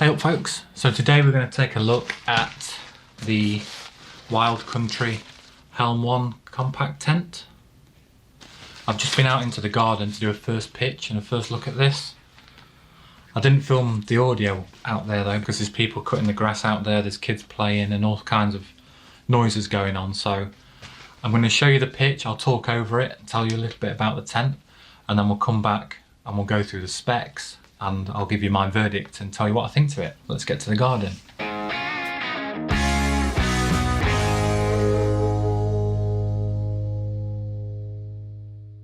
Hey up folks, so today we're going to take a look at the Wild Country Helm 1 compact tent. I've just been out into the garden to do a first pitch and a first look at this. I didn't film the audio out there though because there's people cutting the grass out there, there's kids playing and all kinds of noises going on, so I'm going to show you the pitch, I'll talk over it, tell you a little bit about the tent, and then we'll come back and we'll go through the specs and I'll give you my verdict and tell you what I think to it. Let's get to the garden.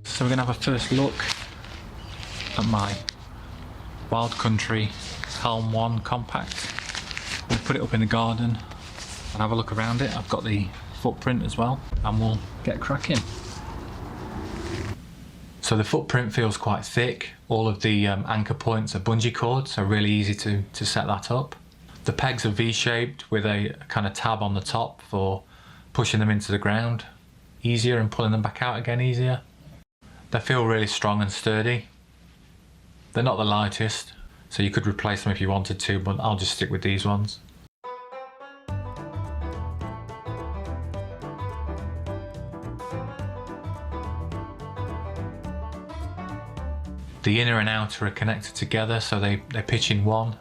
So we're going to have a first look at my Wild Country Helm 1 compact. We'll put it up in the garden and have a look around it. I've got the footprint as well and we'll get cracking. So the footprint feels quite thick. All of the anchor points are bungee cords, so really easy to set that up. The pegs are V-shaped with a kind of tab on the top for pushing them into the ground easier and pulling them back out again easier. They feel really strong and sturdy. They're not the lightest, so you could replace them if you wanted to, but I'll just stick with these ones. The inner and outer are connected together, so they pitch in one.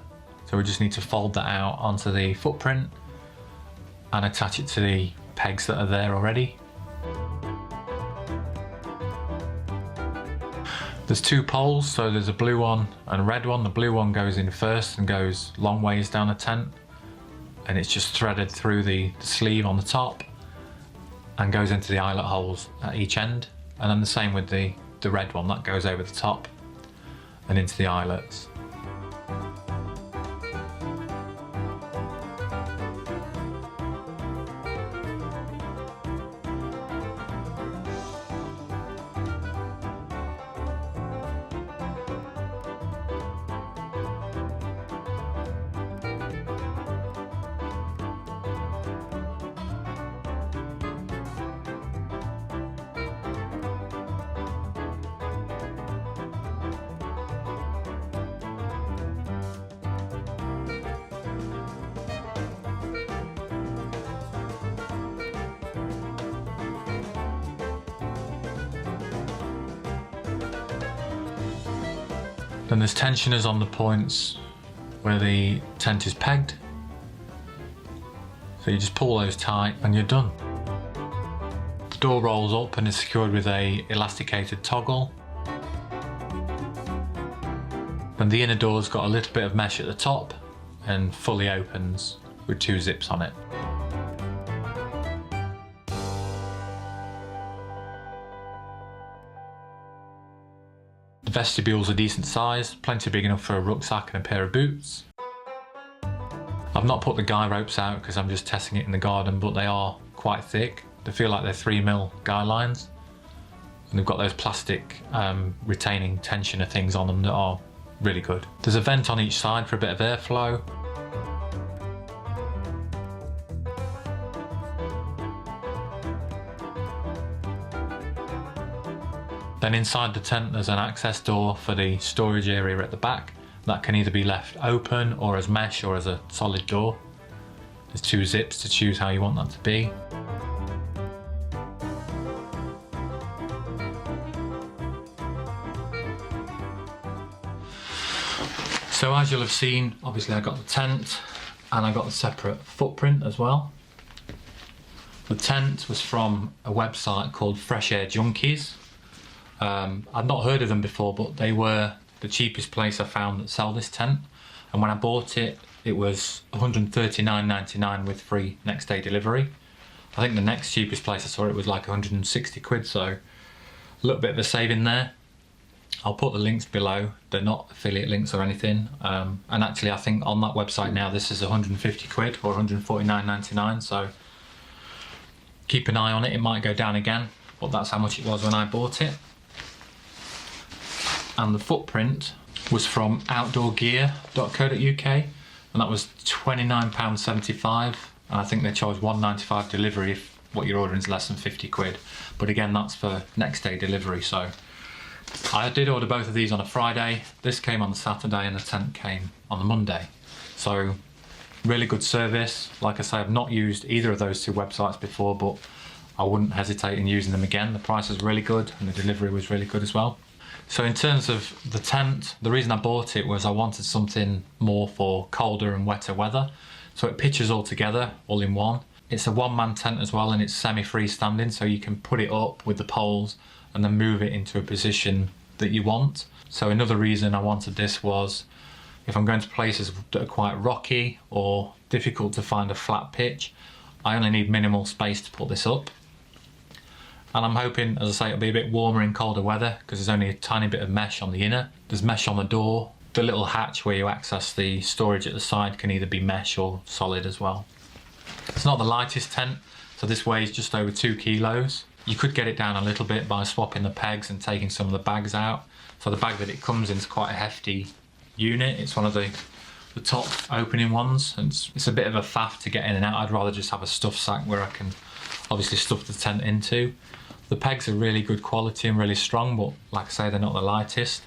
So we just need to fold that out onto the footprint and attach it to the pegs that are there already. There's two poles, so there's a blue one and a red one. The blue one goes in first and goes long ways down the tent, and it's just threaded through the sleeve on the top and goes into the eyelet holes at each end. And then the same with the red one, that goes over the top and into the eyelets. Then there's tensioners on the points where the tent is pegged. So you just pull those tight and you're done. The door rolls up and is secured with a elasticated toggle. And the inner door's got a little bit of mesh at the top and fully opens with two zips on it. The vestibule's a decent size, plenty big enough for a rucksack and a pair of boots. I've not put the guy ropes out because I'm just testing it in the garden, but they are quite thick. They feel like they're 3mm guy lines. And they've got those plastic retaining tensioner things on them that are really good. There's a vent on each side for a bit of airflow. Then inside the tent there's an access door for the storage area at the back. That can either be left open or as mesh or as a solid door. There's two zips to choose how you want that to be. So as you'll have seen, obviously I got the tent and I got the separate footprint as well. The tent was from a website called Fresh Air Junkies. I'd not heard of them before, but they were the cheapest place I found that sell this tent, and when I bought it, it was $139.99 with free next day delivery. I think the next cheapest place I saw it was like 160 quid, so a little bit of a saving there. I'll put the links below, they're not affiliate links or anything, and actually I think on that website now this is 150 quid or 149.99, so keep an eye on it, it might go down again, but that's how much it was when I bought it. And the footprint was from outdoorgear.co.uk and that was £29.75, and I think they charge £1.95 delivery if what you're ordering is less than 50 quid, but again that's for next day delivery. So I did order both of these on a Friday, this came on the Saturday and the tent came on the Monday. So really good service. Like I say, I've not used either of those two websites before, but I wouldn't hesitate in using them again. The price was really good and the delivery was really good as well. So in terms of the tent, the reason I bought it was I wanted something more for colder and wetter weather. So it pitches all together, all in one. It's a one-man tent as well, and it's semi-freestanding, so you can put it up with the poles and then move it into a position that you want. So another reason I wanted this was if I'm going to places that are quite rocky or difficult to find a flat pitch, I only need minimal space to put this up. And I'm hoping, as I say, it'll be a bit warmer in colder weather because there's only a tiny bit of mesh on the inner. There's mesh on the door. The little hatch where you access the storage at the side can either be mesh or solid as well. It's not the lightest tent, so this weighs just over 2 kilos. You could get it down a little bit by swapping the pegs and taking some of the bags out. So the bag that it comes in is quite a hefty unit. It's one of the top opening ones, and it's a bit of a faff to get in and out. I'd rather just have a stuff sack where I can obviously stuff the tent into. The pegs are really good quality and really strong, but like I say, they're not the lightest.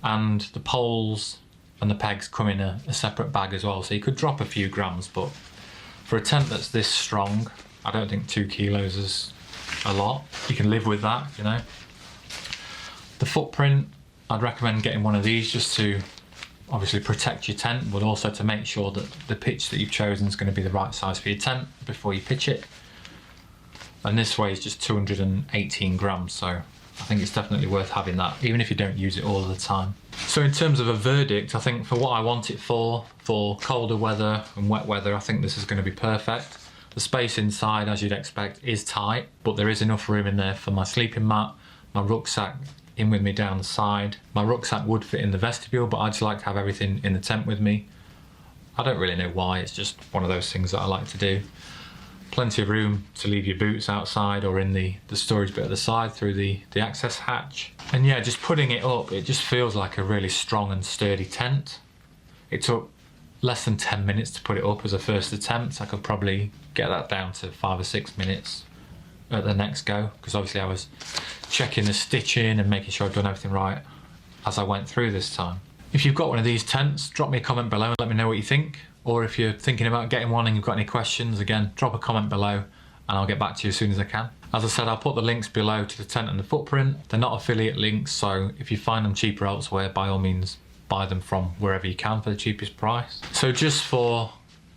And the poles and the pegs come in a separate bag as well, so you could drop a few grams, but for a tent that's this strong, I don't think 2 kilos is a lot. You can live with that, you know. The footprint, I'd recommend getting one of these just to obviously protect your tent, but also to make sure that the pitch that you've chosen is going to be the right size for your tent before you pitch it. And this weighs just 218 grams, so I think it's definitely worth having that, even if you don't use it all of the time. So in terms of a verdict, I think for what I want it for colder weather and wet weather, I think this is going to be perfect. The space inside, as you'd expect, is tight, but there is enough room in there for my sleeping mat, my rucksack in with me down the side. My rucksack would fit in the vestibule, but I just like to have everything in the tent with me. I don't really know why, it's just one of those things that I like to do. Plenty of room to leave your boots outside or in the storage bit at the side through the access hatch. And yeah, just putting it up, it just feels like a really strong and sturdy tent. It took less than 10 minutes to put it up as a first attempt. I could probably get that down to 5 or 6 minutes at the next go, because obviously I was checking the stitching and making sure I'd done everything right as I went through this time. If you've got one of these tents, drop me a comment below and let me know what you think. Or if you're thinking about getting one and you've got any questions, again, drop a comment below and I'll get back to you as soon as I can. As I said, I'll put the links below to the tent and the footprint. They're not affiliate links, so if you find them cheaper elsewhere, by all means, buy them from wherever you can for the cheapest price. So just for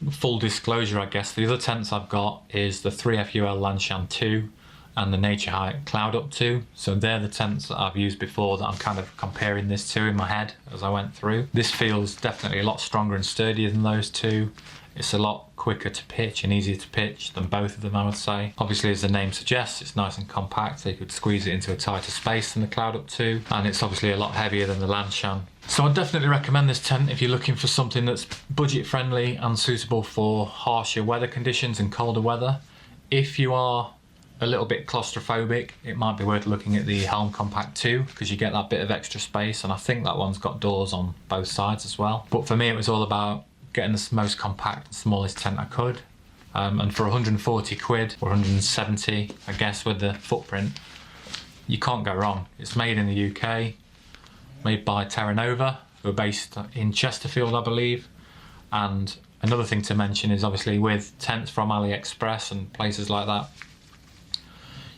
full disclosure, I guess, the other tents I've got is the 3FUL Lanshan 2 and the Nature Hike Cloud Up 2. So they're the tents that I've used before that I'm kind of comparing this to in my head as I went through. This feels definitely a lot stronger and sturdier than those two. It's a lot quicker to pitch and easier to pitch than both of them, I would say. Obviously, as the name suggests, it's nice and compact, so you could squeeze it into a tighter space than the Cloud Up 2, and it's obviously a lot heavier than the Lanshan. So I'd definitely recommend this tent if you're looking for something that's budget friendly and suitable for harsher weather conditions and colder weather. If you are a little bit claustrophobic, it might be worth looking at the Helm Compact 2 because you get that bit of extra space, and I think that one's got doors on both sides as well. But for me, it was all about getting the most compact and smallest tent I could. And for 140 quid or 170, I guess, with the footprint, you can't go wrong. It's made in the UK, made by Terra Nova, who are based in Chesterfield, I believe. And another thing to mention is obviously with tents from AliExpress and places like that,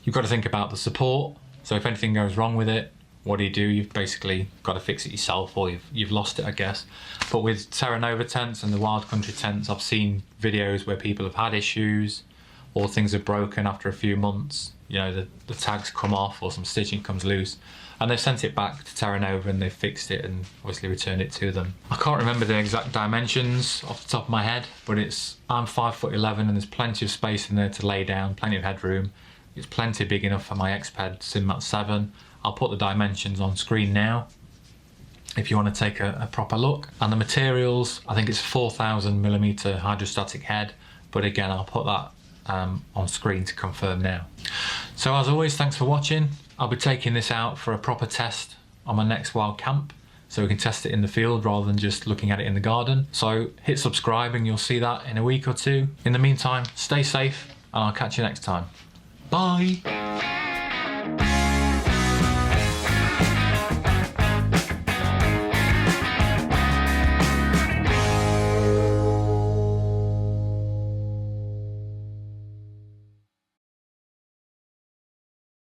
you've got to think about the support. So if anything goes wrong with it, what do? You've basically got to fix it yourself, or you've lost it, I guess. But with Terra Nova tents and the Wild Country tents, I've seen videos where people have had issues or things are broken after a few months. You know, the tags come off or some stitching comes loose, and they've sent it back to Terra Nova and they've fixed it and obviously returned it to them. I can't remember the exact dimensions off the top of my head, but I'm 5'11" and there's plenty of space in there to lay down, plenty of headroom. It's plenty big enough for my Xped SimMat 7. I'll put the dimensions on screen now if you want to take a proper look. And the materials, I think it's 4,000mm hydrostatic head, but again, I'll put that on screen to confirm now. So as always, thanks for watching. I'll be taking this out for a proper test on my next wild camp, so we can test it in the field rather than just looking at it in the garden. So hit subscribe and you'll see that in a week or two. In the meantime, stay safe and I'll catch you next time. Bye!